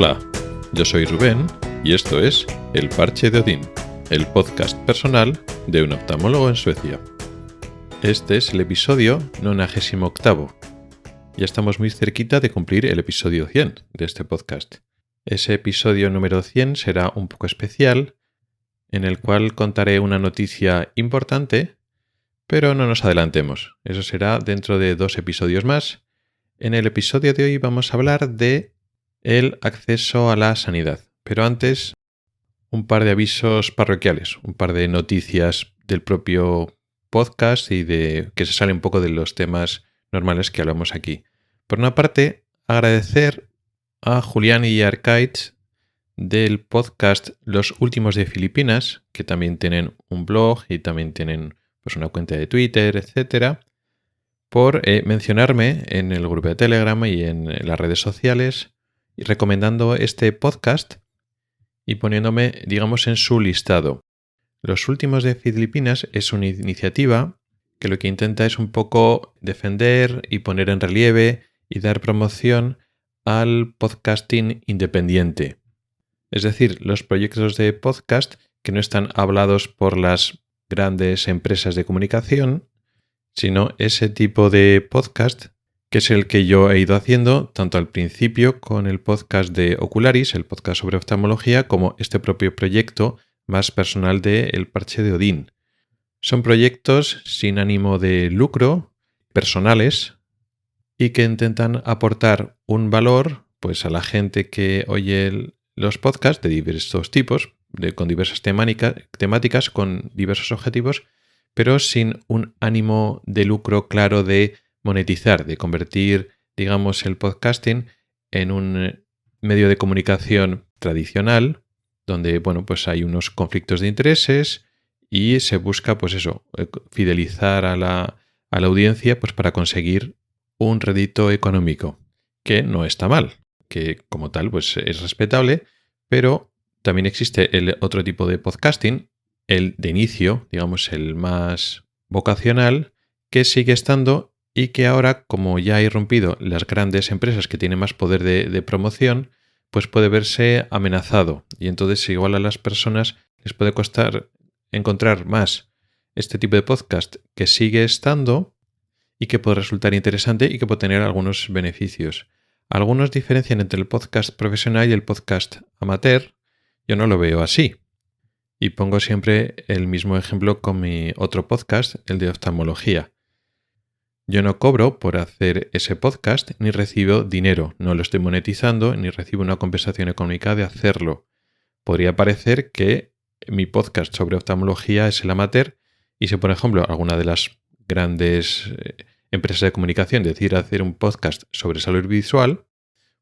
Hola, yo soy Rubén y esto es El Parche de Odín, el podcast personal de un oftalmólogo en Suecia. Este es el episodio 98. Ya estamos muy cerquita de cumplir el episodio 100 de este podcast. Ese episodio número 100 será un poco especial, en el cual contaré una noticia importante, pero no nos adelantemos. Eso será dentro de 2 episodios más. En el episodio de hoy vamos a hablar de el acceso a la sanidad. Pero antes, un par de avisos parroquiales, un par de noticias del propio podcast y de que se sale un poco de los temas normales que hablamos aquí. Por una parte, agradecer a Julián y Arcaiz del podcast Los Últimos de Filipinas, que también tienen un blog y también tienen pues, una cuenta de Twitter, etcétera, por mencionarme en el grupo de Telegram y en las redes sociales y recomendando este podcast y poniéndome, digamos, en su listado. Los Últimos de Filipinas es una iniciativa que lo que intenta es un poco defender y poner en relieve y dar promoción al podcasting independiente. Es decir, los proyectos de podcast que no están hablados por las grandes empresas de comunicación, sino ese tipo de podcast que es el que yo he ido haciendo tanto al principio con el podcast de Ocularis, el podcast sobre oftalmología, como este propio proyecto más personal de El Parche de Odín. Son proyectos sin ánimo de lucro, personales, y que intentan aportar un valor pues, a la gente que oye los podcasts de diversos tipos, con diversas temáticas, con diversos objetivos, pero sin un ánimo de lucro claro de monetizar, de convertir, digamos, el podcasting en un medio de comunicación tradicional, donde, bueno, pues hay unos conflictos de intereses y se busca, pues eso, fidelizar a la audiencia, pues para conseguir un rédito económico, que no está mal, que como tal, pues es respetable, pero también existe el otro tipo de podcasting, el de inicio, digamos, el más vocacional, que sigue estando y que ahora, como ya ha irrumpido las grandes empresas que tienen más poder de promoción, pues puede verse amenazado. Y entonces igual a las personas les puede costar encontrar más este tipo de podcast que sigue estando y que puede resultar interesante y que puede tener algunos beneficios. Algunos diferencian entre el podcast profesional y el podcast amateur. Yo no lo veo así. Y pongo siempre el mismo ejemplo con mi otro podcast, el de oftalmología. Yo no cobro por hacer ese podcast ni recibo dinero. No lo estoy monetizando ni recibo una compensación económica de hacerlo. Podría parecer que mi podcast sobre oftalmología es el amateur y si, por ejemplo, alguna de las grandes empresas de comunicación decide hacer un podcast sobre salud visual,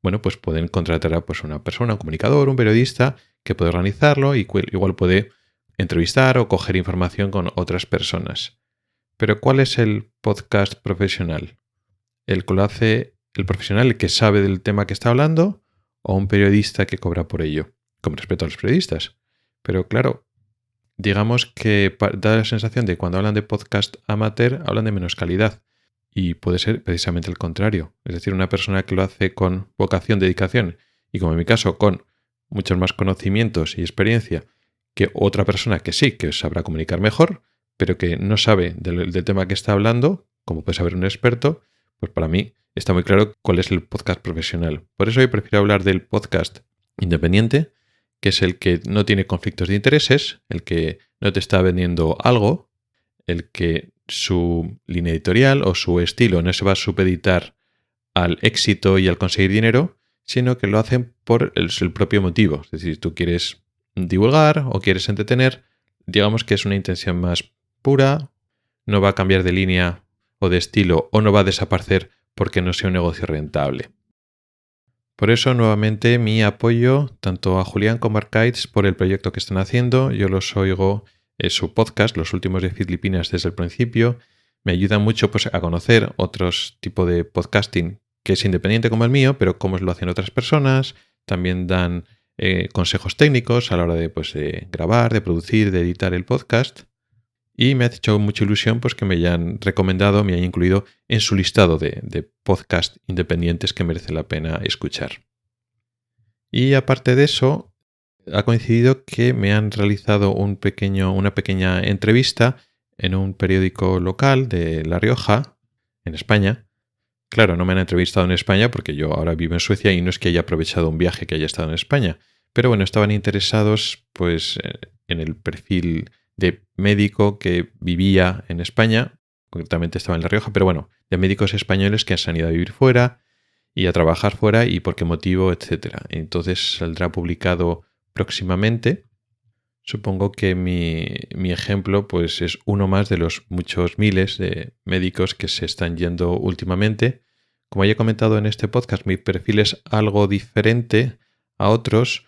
bueno, pues pueden contratar a pues, una persona, un comunicador, un periodista que puede organizarlo y igual puede entrevistar o coger información con otras personas. Pero ¿cuál es el podcast profesional? ¿El que lo hace el profesional, el que sabe del tema que está hablando, o un periodista que cobra por ello? Con respeto a los periodistas. Pero claro, digamos que da la sensación de que cuando hablan de podcast amateur hablan de menos calidad. Y puede ser precisamente el contrario. Es decir, una persona que lo hace con vocación, dedicación y, como en mi caso, con muchos más conocimientos y experiencia que otra persona que sí, que sabrá comunicar mejor, pero que no sabe del tema que está hablando, como puede saber un experto, pues para mí está muy claro cuál es el podcast profesional. Por eso hoy prefiero hablar del podcast independiente, que es el que no tiene conflictos de intereses, el que no te está vendiendo algo, el que su línea editorial o su estilo no se va a supeditar al éxito y al conseguir dinero, sino que lo hacen por el propio motivo. Es decir, tú quieres divulgar o quieres entretener, digamos que es una intención más pura, no va a cambiar de línea o de estilo o no va a desaparecer porque no sea un negocio rentable. Por eso, nuevamente, mi apoyo tanto a Julián como a Arcaiz por el proyecto que están haciendo. Yo los oigo en su podcast, Los Últimos de Filipinas, desde el principio. Me ayuda mucho pues, a conocer otros tipos de podcasting que es independiente como el mío, pero cómo lo hacen otras personas. También dan consejos técnicos a la hora de, pues, de grabar, de producir, de editar el podcast. Y me ha hecho mucha ilusión pues, que me hayan recomendado, me hayan incluido en su listado de podcast independientes que merece la pena escuchar. Y aparte de eso, ha coincidido que me han realizado una pequeña entrevista en un periódico local de La Rioja, en España. Claro, no me han entrevistado en España porque yo ahora vivo en Suecia y no es que haya aprovechado un viaje que haya estado en España. Pero bueno, estaban interesados pues en el perfil de médico que vivía en España, concretamente estaba en La Rioja, pero bueno, de médicos españoles que se han ido a vivir fuera y a trabajar fuera y por qué motivo, etcétera. Entonces saldrá publicado próximamente. Supongo que mi ejemplo pues es uno más de los muchos miles de médicos que se están yendo últimamente. Como ya he comentado en este podcast, mi perfil es algo diferente a otros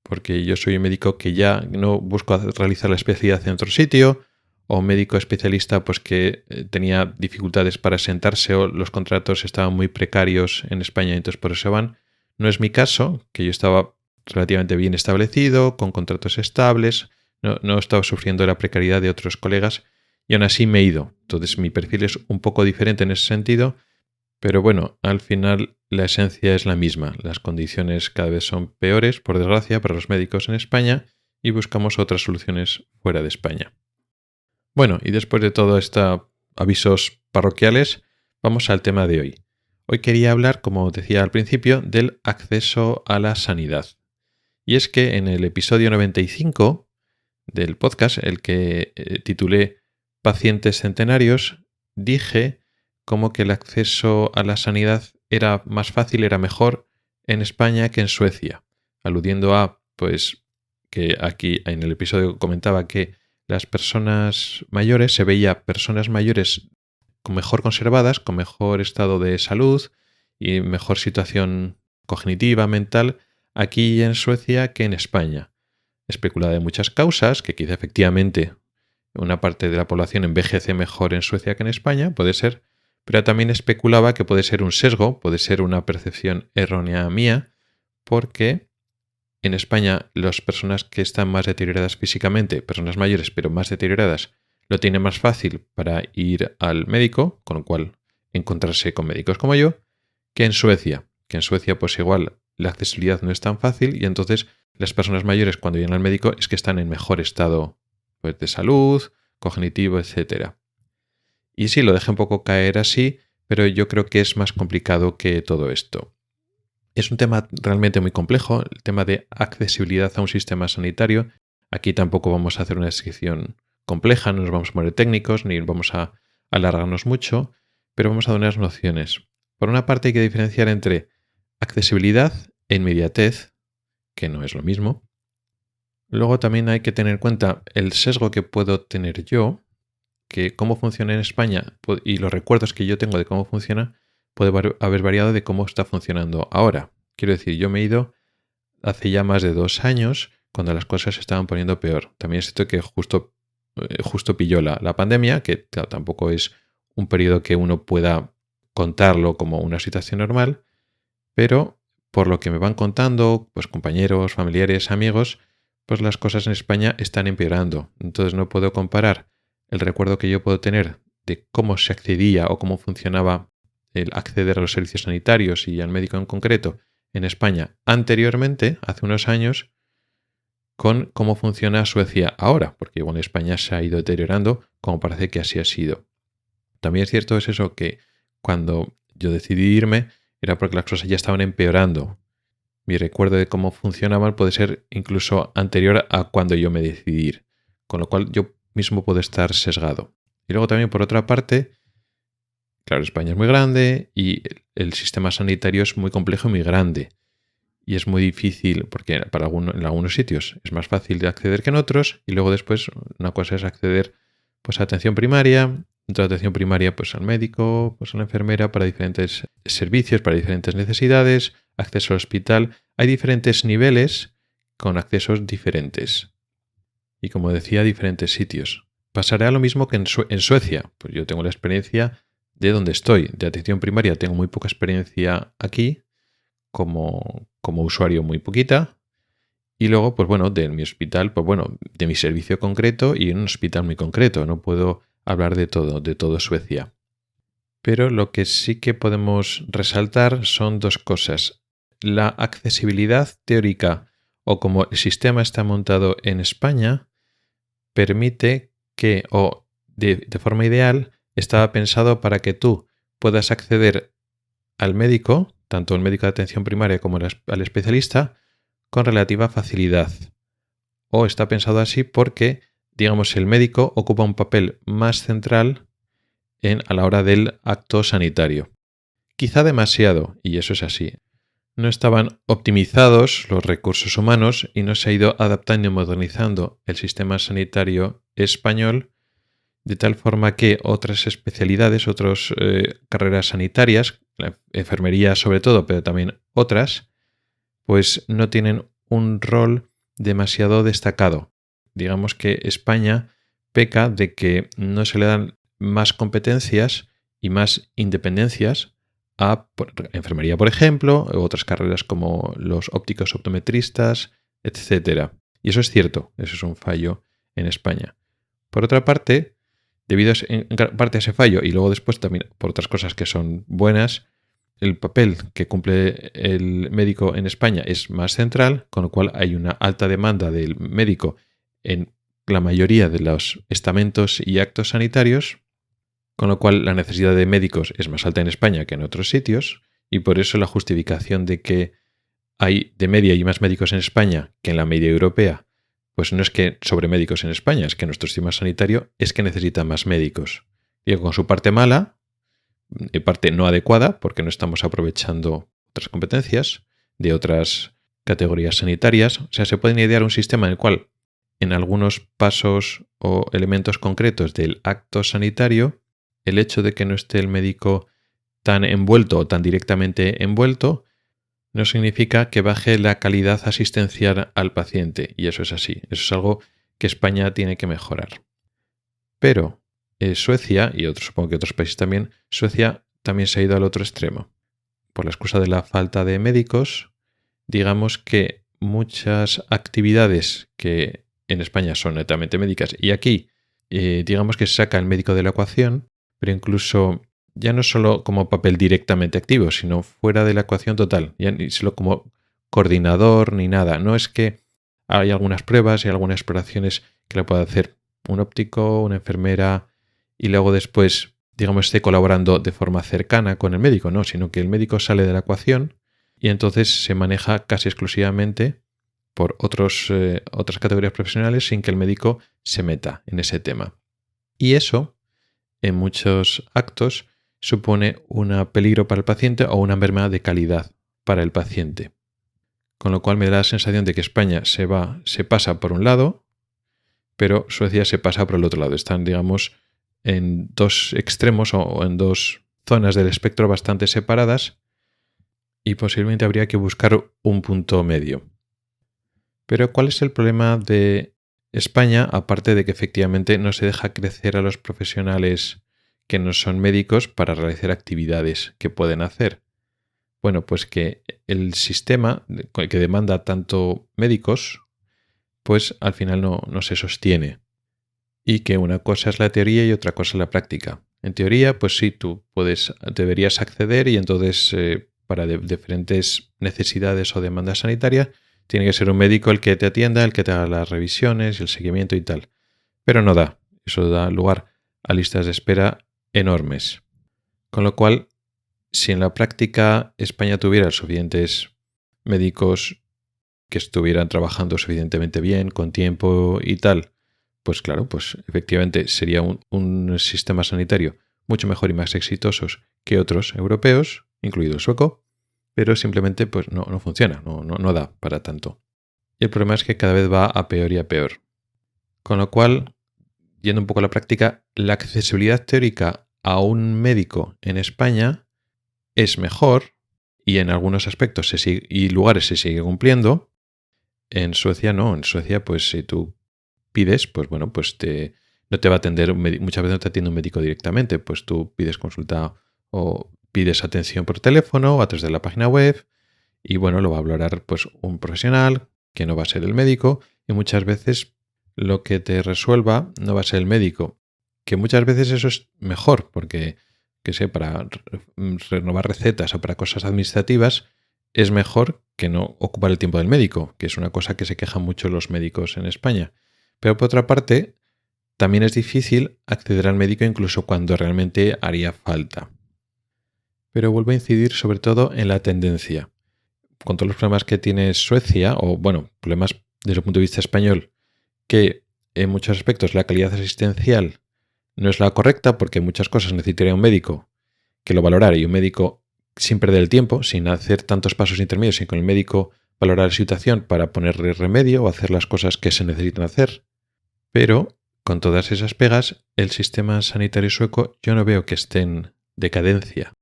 porque yo soy un médico que ya no busco realizar la especialidad en otro sitio, o un médico especialista pues que tenía dificultades para sentarse o los contratos estaban muy precarios en España y entonces por eso se van. No es mi caso, que yo estaba relativamente bien establecido, con contratos estables, no estaba sufriendo la precariedad de otros colegas y aún así me he ido. Entonces mi perfil es un poco diferente en ese sentido, pero bueno, al final la esencia es la misma. Las condiciones cada vez son peores, por desgracia, para los médicos en España y buscamos otras soluciones fuera de España. Bueno, y después de todo estos avisos parroquiales, vamos al tema de hoy. Hoy quería hablar, como decía al principio, del acceso a la sanidad. Y es que en el episodio 95 del podcast, el que titulé Pacientes Centenarios, dije como que el acceso a la sanidad era más fácil, era mejor en España que en Suecia, aludiendo a, pues, que aquí en el episodio comentaba que las personas mayores, se veía personas mayores mejor conservadas, con mejor estado de salud y mejor situación cognitiva, mental, aquí en Suecia que en España. Especulaba de muchas causas, que quizá efectivamente una parte de la población envejece mejor en Suecia que en España, puede ser, pero también especulaba que puede ser un sesgo, puede ser una percepción errónea mía, porque en España las personas que están más deterioradas físicamente, personas mayores pero más deterioradas, lo tienen más fácil para ir al médico, con lo cual encontrarse con médicos como yo, que en Suecia. Que en Suecia pues igual la accesibilidad no es tan fácil y entonces las personas mayores cuando llegan al médico es que están en mejor estado pues, de salud, cognitivo, etc. Y sí, lo dejé un poco caer así, pero yo creo que es más complicado que todo esto. Es un tema realmente muy complejo, el tema de accesibilidad a un sistema sanitario. Aquí tampoco vamos a hacer una descripción compleja, no nos vamos a poner técnicos ni vamos a alargarnos mucho, pero vamos a dar unas nociones. Por una parte hay que diferenciar entre accesibilidad e inmediatez, que no es lo mismo. Luego también hay que tener en cuenta el sesgo que puedo tener yo, que cómo funciona en España y los recuerdos que yo tengo de cómo funciona puede haber variado de cómo está funcionando ahora. Quiero decir, yo me he ido hace ya más de 2 años cuando las cosas se estaban poniendo peor. También es cierto que justo pilló la pandemia, que claro, tampoco es un periodo que uno pueda contarlo como una situación normal, pero por lo que me van contando, pues compañeros, familiares, amigos, pues las cosas en España están empeorando. Entonces no puedo comparar el recuerdo que yo puedo tener de cómo se accedía o cómo funcionaba el acceder a los servicios sanitarios y al médico en concreto en España anteriormente, hace unos años, con cómo funciona Suecia ahora, porque bueno, España se ha ido deteriorando, como parece que así ha sido. También es cierto es eso que cuando yo decidí irme era porque las cosas ya estaban empeorando. Mi recuerdo de cómo funcionaban puede ser incluso anterior a cuando yo me decidí ir, con lo cual yo mismo puedo estar sesgado. Y luego también por otra parte, claro, España es muy grande y el sistema sanitario es muy complejo y muy grande. Y es muy difícil, porque en algunos sitios es más fácil de acceder que en otros, y luego después una cosa es acceder pues, a atención primaria, dentro de atención primaria pues al médico, pues a la enfermera para diferentes servicios, para diferentes necesidades, acceso al hospital. Hay diferentes niveles con accesos diferentes. Y como decía, diferentes sitios. Pasará lo mismo que en Suecia. Pues yo tengo la experiencia de donde estoy. De atención primaria tengo muy poca experiencia aquí, como usuario muy poquita. Y luego, pues bueno, de mi hospital, pues bueno, de mi servicio concreto y en un hospital muy concreto. No puedo hablar de todo Suecia. Pero lo que sí que podemos resaltar son 2 cosas. la accesibilidad teórica o como el sistema está montado en España permite que, o de forma ideal, estaba pensado para que tú puedas acceder al médico, tanto el médico de atención primaria como al especialista, con relativa facilidad. O está pensado así porque, digamos, el médico ocupa un papel más central a la hora del acto sanitario. Quizá demasiado, y eso es así. No estaban optimizados los recursos humanos y no se ha ido adaptando y modernizando el sistema sanitario español de tal forma que otras especialidades, otras carreras sanitarias, la enfermería sobre todo, pero también otras, pues no tienen un rol demasiado destacado. Digamos que España peca de que no se le dan más competencias y más independencias a enfermería, por ejemplo, o otras carreras como los ópticos optometristas, etc. Y eso es cierto, eso es un fallo en España. Por otra parte, debido en parte a ese fallo y luego después también por otras cosas que son buenas, el papel que cumple el médico en España es más central, con lo cual hay una alta demanda del médico en la mayoría de los estamentos y actos sanitarios, con lo cual la necesidad de médicos es más alta en España que en otros sitios, y por eso la justificación de que hay de media y más médicos en España que en la media europea, pues no es que sobre médicos en España, es que nuestro sistema sanitario es que necesita más médicos. Y con su parte mala, parte no adecuada, porque no estamos aprovechando otras competencias de otras categorías sanitarias. O sea, se puede idear un sistema en el cual en algunos pasos o elementos concretos del acto sanitario, el hecho de que no esté el médico tan envuelto o tan directamente envuelto no significa que baje la calidad asistencial al paciente, y eso es así. Eso es algo que España tiene que mejorar. Pero Suecia, y supongo que otros países también, Suecia también se ha ido al otro extremo. Por la excusa de la falta de médicos, digamos que muchas actividades que en España son netamente médicas, y aquí digamos que se saca el médico de la ecuación, pero incluso ya no solo como papel directamente activo, sino fuera de la ecuación total, ya ni solo como coordinador ni nada. No es que hay algunas pruebas y algunas exploraciones que lo puede hacer un óptico, una enfermera, y luego después, digamos, esté colaborando de forma cercana con el médico, no, sino que el médico sale de la ecuación y entonces se maneja casi exclusivamente por otras categorías profesionales sin que el médico se meta en ese tema. Y eso, en muchos actos, supone un peligro para el paciente o una enfermedad de calidad para el paciente. Con lo cual me da la sensación de que España se pasa por un lado, pero Suecia se pasa por el otro lado. Están, digamos, en dos extremos o en dos zonas del espectro bastante separadas y posiblemente habría que buscar un punto medio. Pero ¿cuál es el problema de España, aparte de que efectivamente no se deja crecer a los profesionales que no son médicos para realizar actividades que pueden hacer? Bueno, pues que el sistema que demanda tanto médicos, pues al final no se sostiene. Y que una cosa es la teoría y otra cosa es la práctica. En teoría, pues sí, tú deberías acceder y entonces para diferentes necesidades o demandas sanitarias tiene que ser un médico el que te atienda, el que te haga las revisiones, el seguimiento y tal. Pero no da. Eso da lugar a listas de espera enormes. Con lo cual, si en la práctica España tuviera suficientes médicos que estuvieran trabajando suficientemente bien, con tiempo y tal, pues claro, pues efectivamente sería un sistema sanitario mucho mejor y más exitosos que otros europeos, incluido el sueco, pero simplemente pues no funciona, no da para tanto. Y el problema es que cada vez va a peor y a peor. Con lo cual, yendo un poco a la práctica, la accesibilidad teórica a un médico en España es mejor y en algunos aspectos y lugares se sigue cumpliendo. En Suecia no, en Suecia pues si tú pides, pues bueno, pues no te va a atender, muchas veces no te atiende un médico directamente, pues tú pides consulta o pides atención por teléfono o a través de la página web y bueno, lo va a valorar pues un profesional que no va a ser el médico y muchas veces lo que te resuelva no va a ser el médico, que muchas veces eso es mejor porque, para renovar recetas o para cosas administrativas, es mejor que no ocupar el tiempo del médico, que es una cosa que se quejan mucho los médicos en España. Pero por otra parte, también es difícil acceder al médico incluso cuando realmente haría falta. Pero vuelvo a incidir sobre todo en la tendencia. Con todos los problemas que tiene Suecia, o bueno, problemas desde el punto de vista español, que en muchos aspectos la calidad asistencial no es la correcta porque en muchas cosas necesitaría un médico que lo valorara y un médico sin perder el tiempo, sin hacer tantos pasos intermedios, sin con el médico valorar la situación para ponerle remedio o hacer las cosas que se necesitan hacer. Pero con todas esas pegas, el sistema sanitario sueco yo no veo que esté en decadencia,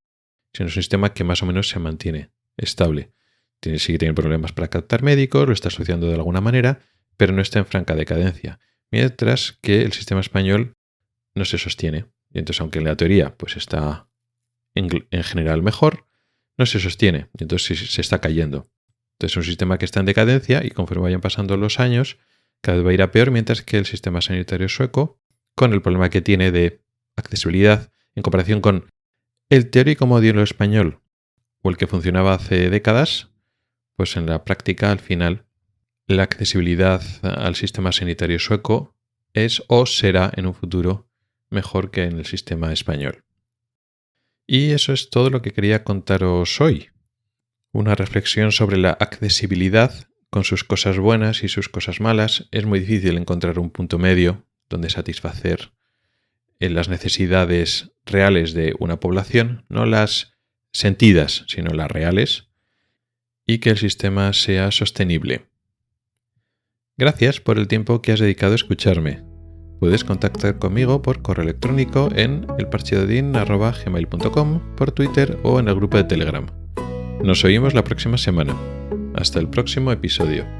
sino un sistema que más o menos se mantiene estable. Sigue teniendo problemas para captar médicos, lo está solucionando de alguna manera, pero no está en franca decadencia. Mientras que el sistema español no se sostiene. Y entonces, aunque en la teoría pues está en general mejor, no se sostiene. Y entonces se está cayendo. Entonces es un sistema que está en decadencia y conforme vayan pasando los años, cada vez va a ir a peor, mientras que el sistema sanitario sueco, con el problema que tiene de accesibilidad en comparación con el teórico modelo español o el que funcionaba hace décadas, pues en la práctica, al final, la accesibilidad al sistema sanitario sueco es o será en un futuro mejor que en el sistema español. Y eso es todo lo que quería contaros hoy. Una reflexión sobre la accesibilidad con sus cosas buenas y sus cosas malas. Es muy difícil encontrar un punto medio donde satisfacer las necesidades reales de una población, no las sentidas, sino las reales, y que el sistema sea sostenible. Gracias por el tiempo que has dedicado a escucharme. Puedes contactar conmigo por correo electrónico en elparchedeodin@gmail.com, por Twitter o en el grupo de Telegram. Nos oímos la próxima semana. Hasta el próximo episodio.